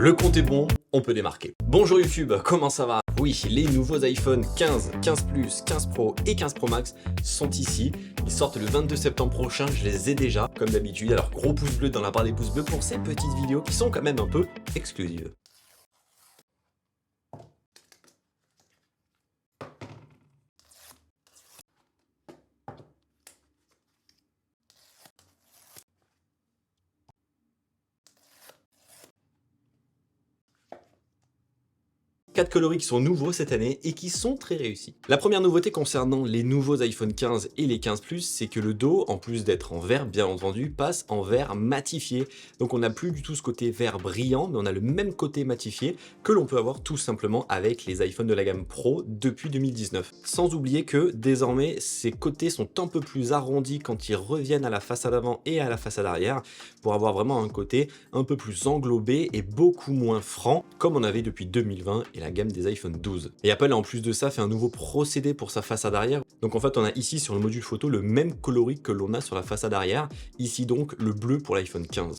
Le compte est bon, on peut démarquer. Bonjour YouTube, comment ça va? Oui, les nouveaux iPhone 15, 15 Plus, 15 Pro et 15 Pro Max sont ici. Ils sortent le 22 septembre prochain, je les ai déjà, comme d'habitude. Alors gros pouce bleu dans la barre des pouces bleus pour ces petites vidéos qui sont quand même un peu exclusives. Quatre coloris qui sont nouveaux cette année et qui sont très réussis. La première nouveauté concernant les nouveaux iPhone 15 et les 15 Plus, c'est que le dos, en plus d'être en vert bien entendu, passe en vert matifié. Donc on n'a plus du tout ce côté vert brillant, mais on a le même côté matifié que l'on peut avoir tout simplement avec les iPhones de la gamme Pro depuis 2019. Sans oublier que désormais ces côtés sont un peu plus arrondis quand ils reviennent à la façade avant et à la façade arrière pour avoir vraiment un côté un peu plus englobé et beaucoup moins franc comme on avait depuis 2020 et la gamme des iPhone 12. Et Apple en plus de ça fait un nouveau procédé pour sa façade arrière. Donc en fait on a ici sur le module photo le même coloris que l'on a sur la façade arrière. Ici donc le bleu pour l'iPhone 15.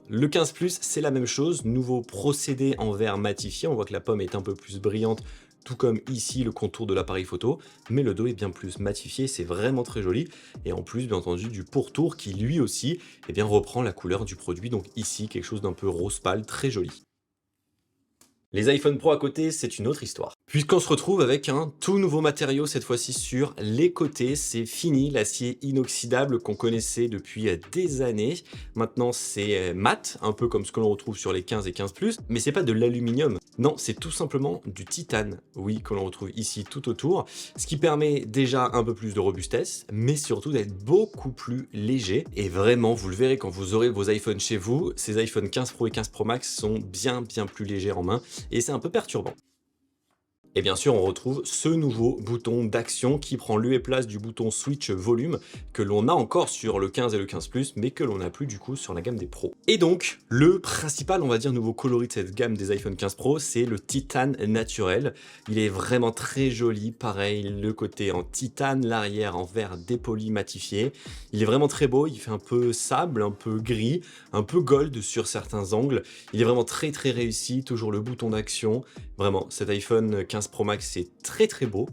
Le 15 Plus, c'est la même chose, nouveau procédé en verre matifié, on voit que la pomme est un peu plus brillante, tout comme ici le contour de l'appareil photo, mais le dos est bien plus matifié, c'est vraiment très joli, et en plus bien entendu du pourtour qui lui aussi reprend la couleur du produit, donc ici quelque chose d'un peu rose pâle, très joli. Les iPhone Pro à côté, c'est une autre histoire. Puisqu'on se retrouve avec un tout nouveau matériau cette fois-ci sur les côtés, c'est fini l'acier inoxydable qu'on connaissait depuis des années. Maintenant c'est mat, un peu comme ce que l'on retrouve sur les 15 et 15 Plus, mais c'est pas de l'aluminium. Non, c'est tout simplement du titane, oui, que l'on retrouve ici tout autour, ce qui permet déjà un peu plus de robustesse, mais surtout d'être beaucoup plus léger. Et vraiment, vous le verrez quand vous aurez vos iPhones chez vous, ces iPhone 15 Pro et 15 Pro Max sont bien plus légers en main, et c'est un peu perturbant. Et bien sûr, on retrouve ce nouveau bouton d'action qui prend lieu et place du bouton Switch Volume que l'on a encore sur le 15 et le 15 Plus, mais que l'on n'a plus du coup sur la gamme des Pro. Et donc, le principal, on va dire, nouveau coloris de cette gamme des iPhone 15 Pro, c'est le titane naturel. Il est vraiment très joli, pareil, le côté en titane, l'arrière en verre dépoli matifié. Il est vraiment très beau, il fait un peu sable, un peu gris, un peu gold sur certains angles. Il est vraiment très réussi, toujours le bouton d'action. Vraiment, cet iPhone 15 Pro Max, c'est très beau.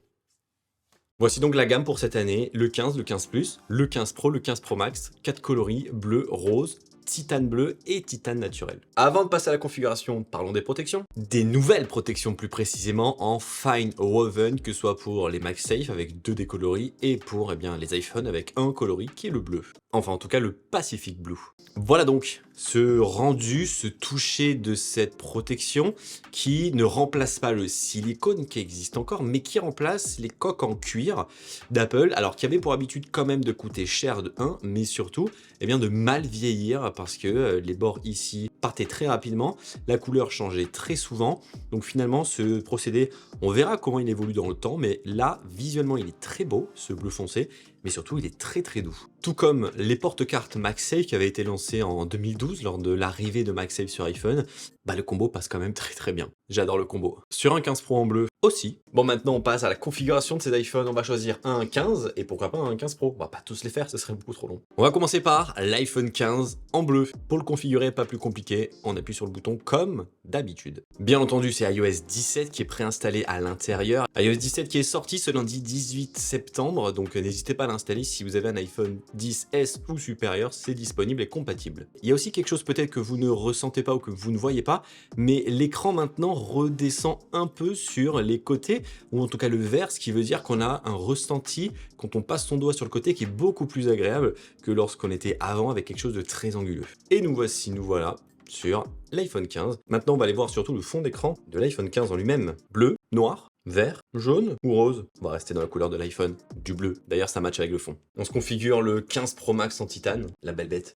Voici donc la gamme pour cette année, le 15, le 15 Plus, le 15 Pro, le 15 Pro Max, 4 coloris, bleu, rose, titane bleu et titane naturel. Avant de passer à la configuration, parlons des protections. Des nouvelles protections plus précisément en fine woven, que ce soit pour les MagSafe avec 2 décoloris et pour les iPhones avec un coloris qui est le bleu. Enfin en tout cas le Pacific Blue. Voilà donc ce rendu, ce toucher de cette protection qui ne remplace pas le silicone qui existe encore, mais qui remplace les coques en cuir d'Apple, alors qui avait pour habitude quand même de coûter cher de 1, mais surtout de mal vieillir parce que les bords ici partaient très rapidement, la couleur changeait très souvent, donc finalement ce procédé, on verra comment il évolue dans le temps, mais là visuellement il est très beau, ce bleu foncé, mais surtout il est très doux. Tout comme les porte-cartes MagSafe qui avaient été lancés en 2012 lors de l'arrivée de MagSafe sur iPhone, le combo passe quand même très bien. J'adore le combo. Sur un 15 Pro en bleu aussi. Bon, maintenant on passe à la configuration de ces iPhones. On va choisir un 15 et pourquoi pas un 15 Pro. On va pas tous les faire, ce serait beaucoup trop long. On va commencer par l'iPhone 15 en bleu. Pour le configurer, pas plus compliqué, on appuie sur le bouton comme d'habitude. Bien entendu, c'est iOS 17 qui est préinstallé à l'intérieur. iOS 17 qui est sorti ce lundi 18 septembre, donc n'hésitez pas à l'installer si vous avez un iPhone 10S ou supérieur, c'est disponible et compatible. Il y a aussi quelque chose peut-être que vous ne ressentez pas ou que vous ne voyez pas, mais l'écran maintenant redescend un peu sur les côtés, ou en tout cas le vert, ce qui veut dire qu'on a un ressenti quand on passe son doigt sur le côté qui est beaucoup plus agréable que lorsqu'on était avant avec quelque chose de très anguleux. Et nous voilà sur l'iPhone 15. Maintenant on va aller voir surtout le fond d'écran de l'iPhone 15 en lui-même. Bleu, noir, vert, jaune ou rose. On va rester dans la couleur de l'iPhone, du bleu. D'ailleurs ça match avec le fond. On se configure le 15 Pro Max en titane, la belle bête.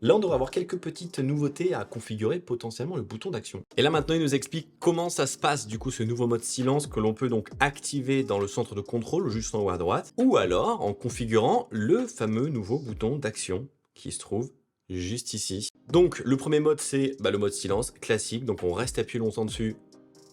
Là, on devrait avoir quelques petites nouveautés à configurer, potentiellement le bouton d'action. Et là, maintenant, il nous explique comment ça se passe, du coup, ce nouveau mode silence que l'on peut donc activer dans le centre de contrôle, juste en haut à droite, ou alors en configurant le fameux nouveau bouton d'action qui se trouve juste ici. Donc, le premier mode, c'est le mode silence classique, donc on reste appuyé longtemps dessus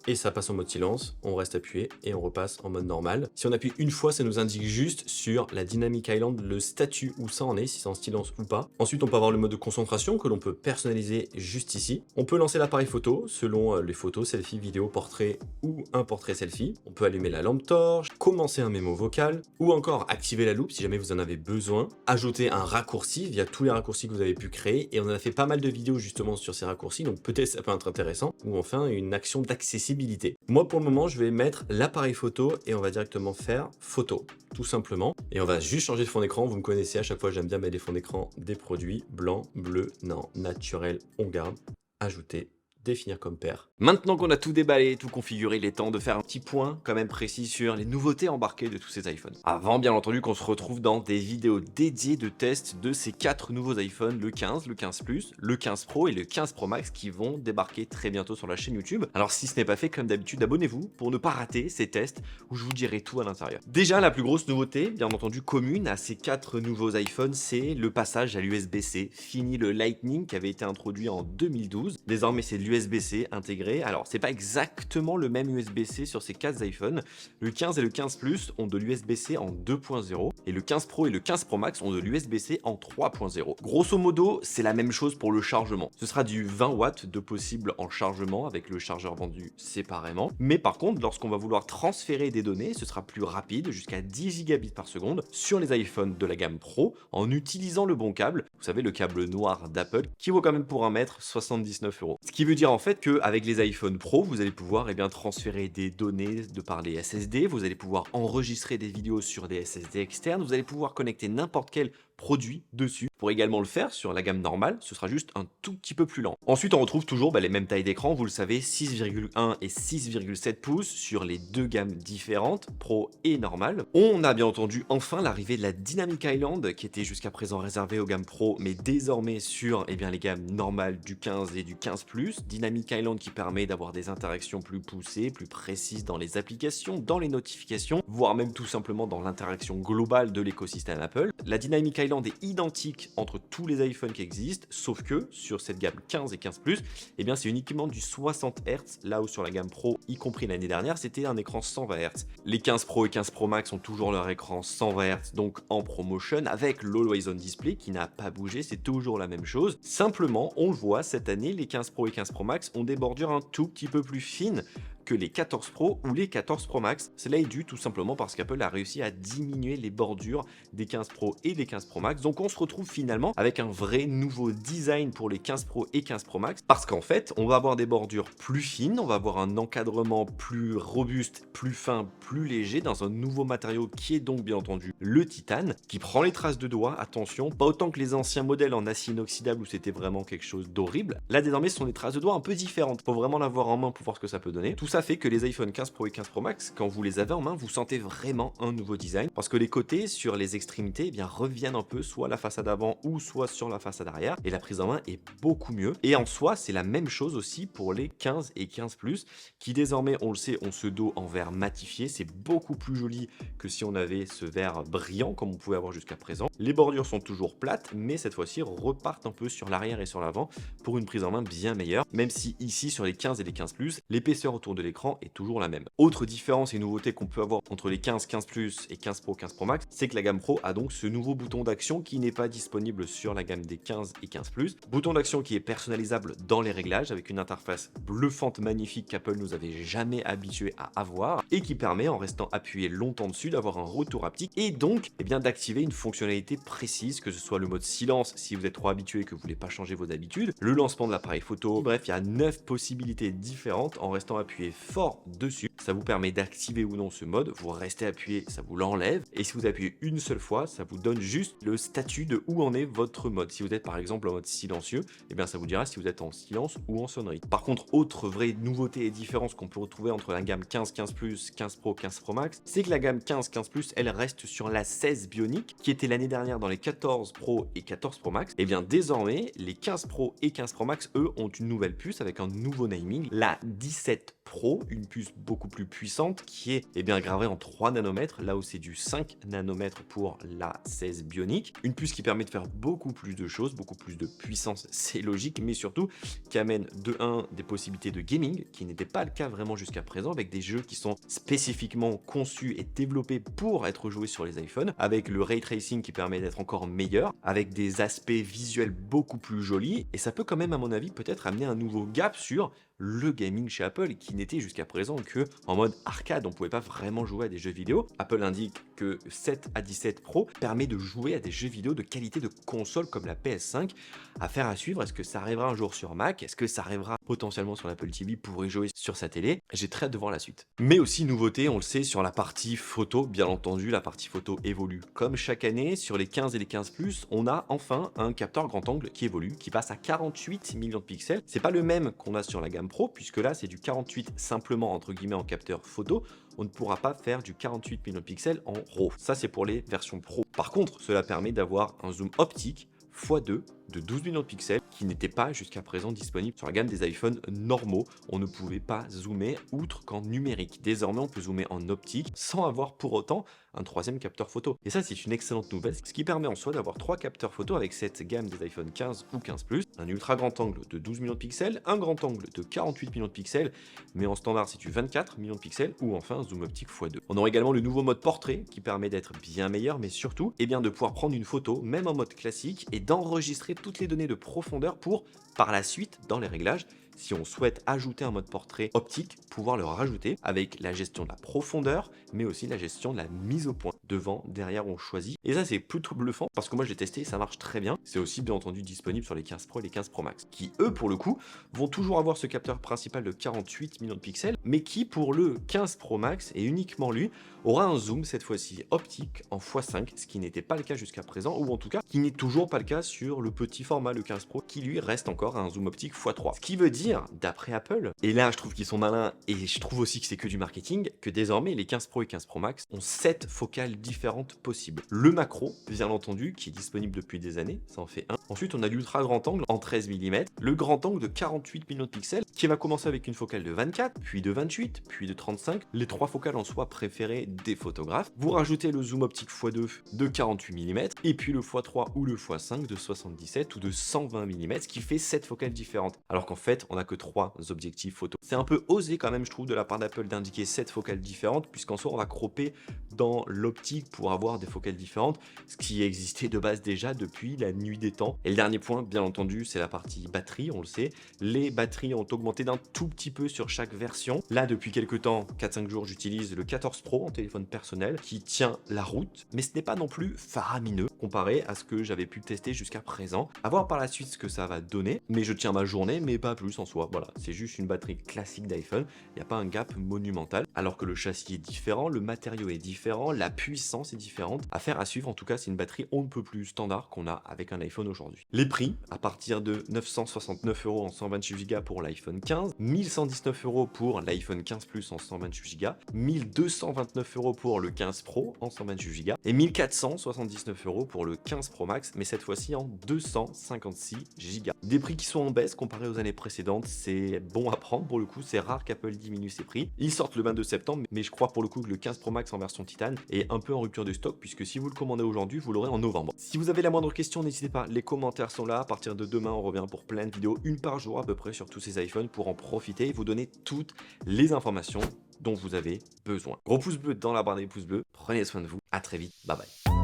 et ça passe en mode silence, on reste appuyé et on repasse en mode normal. Si on appuie une fois, ça nous indique juste sur la Dynamic Island le statut où ça en est, si c'est en silence ou pas. Ensuite, on peut avoir le mode de concentration que l'on peut personnaliser juste ici. On peut lancer l'appareil photo selon les photos, selfie, vidéo, portrait ou un portrait selfie. On peut allumer la lampe torche, commencer un mémo vocal ou encore activer la loupe si jamais vous en avez besoin, ajouter un raccourci via tous les raccourcis que vous avez pu créer, et on en a fait pas mal de vidéos justement sur ces raccourcis, donc peut-être ça peut être intéressant, ou enfin une action d'accessibilité. Moi pour le moment je vais mettre l'appareil photo et on va directement faire photo, tout simplement, et on va juste changer de fond d'écran. Vous me connaissez, à chaque fois j'aime bien mettre les fonds d'écran des produits, blanc, bleu, non, naturel, on garde, ajouter, définir comme paire. Maintenant qu'on a tout déballé, tout configuré, il est temps de faire un petit point quand même précis sur les nouveautés embarquées de tous ces iPhones. Avant bien entendu qu'on se retrouve dans des vidéos dédiées de tests de ces 4 nouveaux iPhones, le 15, le 15 Plus, le 15 Pro et le 15 Pro Max qui vont débarquer très bientôt sur la chaîne YouTube. Alors si ce n'est pas fait, comme d'habitude, abonnez-vous pour ne pas rater ces tests où je vous dirai tout à l'intérieur. Déjà, la plus grosse nouveauté, bien entendu commune à ces 4 nouveaux iPhones, c'est le passage à l'USB-C. Fini le Lightning qui avait été introduit en 2012. Désormais, c'est de l'USB-C intégré. Alors, c'est pas exactement le même USB-C sur ces 4 iPhones. Le 15 et le 15 Plus ont de l'USB-C en 2.0 et le 15 Pro et le 15 Pro Max ont de l'USB-C en 3.0. Grosso modo, c'est la même chose pour le chargement. Ce sera du 20 watts de possible en chargement avec le chargeur vendu séparément. Mais par contre, lorsqu'on va vouloir transférer des données, ce sera plus rapide, jusqu'à 10 gigabits par seconde sur les iPhones de la gamme Pro en utilisant le bon câble. Vous savez, le câble noir d'Apple qui vaut quand même pour 1 mètre 79 €. Ce qui veut dire en fait qu'avec les iPhone Pro, vous allez pouvoir transférer des données de par les SSD, vous allez pouvoir enregistrer des vidéos sur des SSD externes, vous allez pouvoir connecter n'importe quel produit dessus. Pour également le faire sur la gamme normale, ce sera juste un tout petit peu plus lent. Ensuite, on retrouve toujours les mêmes tailles d'écran, vous le savez, 6,1 et 6,7 pouces sur les deux gammes différentes, Pro et normale. On a bien entendu enfin l'arrivée de la Dynamic Island qui était jusqu'à présent réservée aux gammes Pro, mais désormais sur les gammes normales du 15 et du 15 Plus. Dynamic Island qui permet d'avoir des interactions plus poussées, plus précises dans les applications, dans les notifications, voire même tout simplement dans l'interaction globale de l'écosystème Apple. La Dynamic Island est identique entre tous les iPhones qui existent, sauf que sur cette gamme 15 et 15 Plus, c'est uniquement du 60 Hz, là où sur la gamme Pro, y compris l'année dernière, c'était un écran 120 Hz. Les 15 Pro et 15 Pro Max ont toujours leur écran 120 Hz, donc en ProMotion, avec l'Always On Display qui n'a pas bougé, c'est toujours la même chose. Simplement, on le voit, cette année, les 15 Pro et 15 Pro Max ont des bordures un tout petit peu plus fines que les 14 Pro ou les 14 Pro Max. Cela est dû tout simplement parce qu'Apple a réussi à diminuer les bordures des 15 Pro et des 15 Pro Max. Donc on se retrouve finalement avec un vrai nouveau design pour les 15 Pro et 15 Pro Max, parce qu'en fait, on va avoir des bordures plus fines, on va avoir un encadrement plus robuste, plus fin, plus léger, dans un nouveau matériau qui est donc bien entendu le titane, qui prend les traces de doigts, attention, pas autant que les anciens modèles en acier inoxydable où c'était vraiment quelque chose d'horrible. Là désormais, ce sont des traces de doigts un peu différentes, faut vraiment l'avoir en main pour voir ce que ça peut donner. Tout ça fait que les iPhone 15 Pro et 15 Pro Max, quand vous les avez en main, vous sentez vraiment un nouveau design, parce que les côtés sur les extrémités reviennent un peu soit à la façade avant ou soit sur la façade arrière, et la prise en main est beaucoup mieux. Et en soi, c'est la même chose aussi pour les 15 et 15 Plus, qui désormais, on le sait, ont ce dos en verre matifié. C'est beaucoup plus joli que si on avait ce verre brillant comme on pouvait avoir jusqu'à présent. Les bordures sont toujours plates, mais cette fois-ci repartent un peu sur l'arrière et sur l'avant pour une prise en main bien meilleure, même si ici sur les 15 et les 15 Plus, l'épaisseur autour de l'écran est toujours la même. Autre différence et nouveauté qu'on peut avoir entre les 15, 15 Plus et 15 Pro, 15 Pro Max, c'est que la gamme Pro a donc ce nouveau bouton d'action qui n'est pas disponible sur la gamme des 15 et 15 Plus. Bouton d'action qui est personnalisable dans les réglages avec une interface bluffante, magnifique qu'Apple nous avait jamais habitué à avoir et qui permet, en restant appuyé longtemps dessus, d'avoir un retour haptique et donc d'activer une fonctionnalité précise, que ce soit le mode silence si vous êtes trop habitué et que vous voulez pas changer vos habitudes, le lancement de l'appareil photo. Bref, il y a 9 possibilités différentes en restant appuyé fort dessus. Ça vous permet d'activer ou non ce mode, vous restez appuyé, ça vous l'enlève, et si vous appuyez une seule fois, ça vous donne juste le statut de où en est votre mode. Si vous êtes par exemple en mode silencieux, ça vous dira si vous êtes en silence ou en sonnerie. Par contre, autre vraie nouveauté et différence qu'on peut retrouver entre la gamme 15, 15 Plus, 15 Pro, 15 Pro Max, c'est que la gamme 15, 15 Plus, elle reste sur la 16 Bionic, qui était l'année dernière dans les 14 Pro et 14 Pro Max. Désormais, les 15 Pro et 15 Pro Max, eux, ont une nouvelle puce avec un nouveau naming, la 17 Pro, une puce beaucoup plus puissante qui est gravée en 3 nanomètres, là où c'est du 5 nanomètres pour la 16 Bionic. Une puce qui permet de faire beaucoup plus de choses, beaucoup plus de puissance, c'est logique, mais surtout qui amène de 1 des possibilités de gaming, qui n'était pas le cas vraiment jusqu'à présent, avec des jeux qui sont spécifiquement conçus et développés pour être joués sur les iPhones, avec le ray tracing qui permet d'être encore meilleur, avec des aspects visuels beaucoup plus jolis, et ça peut quand même à mon avis peut-être amener un nouveau gap sur le gaming chez Apple qui n'était jusqu'à présent que en mode arcade, on pouvait pas vraiment jouer à des jeux vidéo. Apple indique que 7 à 17 Pro permet de jouer à des jeux vidéo de qualité de console comme la PS5. Affaire à suivre, est-ce que ça arrivera un jour sur Mac? Est-ce que ça arrivera potentiellement sur l'Apple TV pour y jouer sur sa télé? J'ai très hâte de voir la suite. Mais aussi nouveauté, on le sait, sur la partie photo, bien entendu, la partie photo évolue. Comme chaque année, sur les 15 et les 15 Plus, on a enfin un capteur grand angle qui évolue, qui passe à 48 millions de pixels. C'est pas le même qu'on a sur la gamme Pro, puisque là c'est du 48 simplement entre guillemets en capteur photo. On ne pourra pas faire du 48 millions de pixels en RAW. Ça c'est pour les versions Pro. Par contre, cela permet d'avoir un zoom optique x2 de 12 millions de pixels qui n'était pas jusqu'à présent disponible sur la gamme des iPhones normaux. On ne pouvait pas zoomer outre qu'en numérique. Désormais, on peut zoomer en optique sans avoir pour autant un troisième capteur photo. Et ça, c'est une excellente nouvelle, ce qui permet en soi d'avoir 3 capteurs photo avec cette gamme des iPhone 15 ou 15 Plus. Un ultra grand angle de 12 millions de pixels, un grand angle de 48 millions de pixels, mais en standard, c'est du 24 millions de pixels, ou enfin un zoom optique x2. On aura également le nouveau mode portrait qui permet d'être bien meilleur, mais surtout, de pouvoir prendre une photo, même en mode classique, et d'enregistrer toutes les données de profondeur pour, par la suite, dans les réglages, si on souhaite ajouter un mode portrait optique, pouvoir le rajouter avec la gestion de la profondeur, mais aussi la gestion de la mise au point. Devant, derrière, on choisit. Et ça, c'est plutôt bluffant parce que moi, je l'ai testé et ça marche très bien. C'est aussi, bien entendu, disponible sur les 15 Pro et les 15 Pro Max, qui, eux, pour le coup, vont toujours avoir ce capteur principal de 48 millions de pixels, mais qui, pour le 15 Pro Max, et uniquement lui, aura un zoom, cette fois-ci, optique en x5, ce qui n'était pas le cas jusqu'à présent, ou en tout cas, qui n'est toujours pas le cas sur le petit format, le 15 Pro, qui, lui, reste encore à un zoom optique x3. Ce qui veut dire, d'après Apple, et là, je trouve qu'ils sont malins, et je trouve aussi que c'est que du marketing, que désormais, les 15 Pro et 15 Pro Max ont 7 focales différentes possibles. Le macro, bien entendu, qui est disponible depuis des années, ça en fait un. Ensuite, on a l'ultra grand angle en 13 mm, le grand angle de 48 millions de pixels, qui va commencer avec une focale de 24, puis de 28, puis de 35, les 3 focales en soi préférées des photographes. Vous rajoutez le zoom optique x2 de 48 mm, et puis le x3 ou le x5 de 77 ou de 120 mm, ce qui fait 7 focales différentes. Alors qu'en fait, on n'a que 3 objectifs photo. C'est un peu osé quand même, je trouve, de la part d'Apple d'indiquer 7 focales différentes, puisqu'en soi, on va cropper dans l'optique pour avoir des focales différentes, ce qui existait de base déjà depuis la nuit des temps. Et le dernier point, bien entendu, c'est la partie batterie, on le sait. Les batteries ont augmenté d'un tout petit peu sur chaque version. Là, depuis quelques temps, 4-5 jours, j'utilise le 14 Pro en téléphone personnel, qui tient la route, mais ce n'est pas non plus faramineux comparé à ce que j'avais pu tester jusqu'à présent. À voir par la suite ce que ça va donner, mais je tiens ma journée, mais pas plus en soi. Voilà, c'est juste une batterie classique d'iPhone, il n'y a pas un gap monumental, alors que le châssis est différent, le matériau est différent, la puissance est différente. Affaire à suivre, en tout cas, c'est une batterie on ne peut plus standard qu'on a avec un iPhone aujourd'hui. Les prix, à partir de 969 € en 128 Go pour l'iPhone 15, 1119 € pour l'iPhone 15 Plus en 128 Go, 1229 € pour le 15 Pro en 128 Go, et 1479 € pour le 15 Pro Max, mais cette fois-ci en 256 Go. Des prix qui sont en baisse comparé aux années précédentes, c'est bon à prendre pour le coup, c'est rare qu'Apple diminue ses prix. Ils sortent le 22 septembre, mais je crois pour le coup que le 15 Pro Max en version titane est un peu en rupture de stock, puisque si vous le commandez aujourd'hui, vous l'aurez en novembre. Si vous avez la moindre question, n'hésitez pas, les commentaires sont là. À partir de demain, on revient pour plein de vidéos, une par jour à peu près sur tous ces iPhones, pour en profiter et vous donner toutes les informations dont vous avez besoin. Gros pouce bleu dans la barre des pouces bleus, prenez soin de vous, à très vite, bye bye.